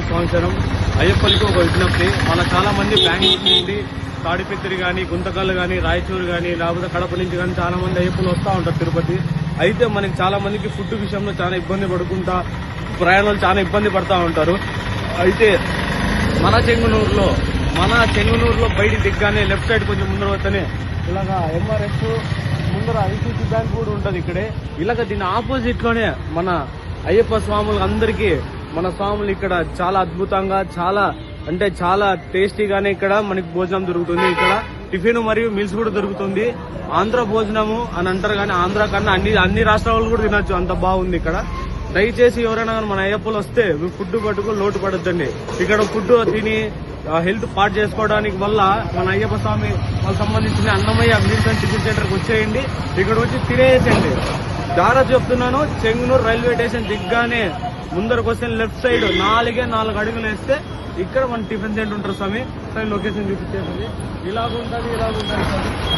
సంవత్సరం అయ్యప్పనికి ఒక విజ్ఞప్తి. మన చాలా మంది బెంగళూరు నుండి తాడిపత్రి కానీ, గుంతకల్ కానీ, రాయచూరు కానీ, లేకపోతే కడప నుంచి కానీ చాలా మంది అయ్యప్పలు వస్తూ ఉంటారు తిరుపతి. అయితే మనకి చాలా మందికి ఫుడ్ విషయంలో చాలా ఇబ్బంది పడుకుంటా ప్రయాణాలు చాలా ఇబ్బంది పడతా ఉంటారు. అయితే మన చెంగునూరులో బయటికి దిగ్గానే లెఫ్ట్ సైడ్ కొంచెం ముందర వస్తేనే ఇలాగా ఎంఆర్ఎస్ ముందర ఐసీసీ బ్యాంక్ కూడా ఉంటుంది ఇక్కడే. ఇలాగ దీని ఆపోజిట్ లోనే మన అయ్యప్ప స్వాములు అందరికీ మన స్వాములు ఇక్కడ చాలా అద్భుతంగా చాలా టేస్టీగానే ఇక్కడ మనకి భోజనం దొరుకుతుంది. ఇక్కడ టిఫిన్ మరియు మీల్స్ కూడా దొరుకుతుంది. ఆంధ్ర భోజనము అని అంటారు కానీ ఆంధ్ర కన్నా అన్ని రాష్ట్రాలు కూడా తినొచ్చు, అంత బాగుంది ఇక్కడ. దయచేసి ఎవరైనా కానీ మన అయ్యప్పలు వస్తే ఫుడ్ పట్టుకు లోటు పడొద్దండి. ఇక్కడ ఫుడ్ తిని హెల్త్ పాటు చేసుకోవడానికి వల్ల మన అయ్యప్ప స్వామి వాళ్ళకి సంబంధించిన అన్నమయ్య మీల్స్ అండ్ టిఫిన్ సెంటర్కి వచ్చేయండి. ఇక్కడ వచ్చి తినేసేయండి. దారా చెప్తున్నాను, చెంగునూరు రైల్వే స్టేషన్ దిగ్గానే ముందరకు వస్తే లెఫ్ట్ సైడ్ 4 అడుగులు వేస్తే ఇక్కడ మన టిఫిన్ సెంటర్ ఉంటారు స్వామి. లొకేషన్ చూపించేసి ఇలాగుంటుంది.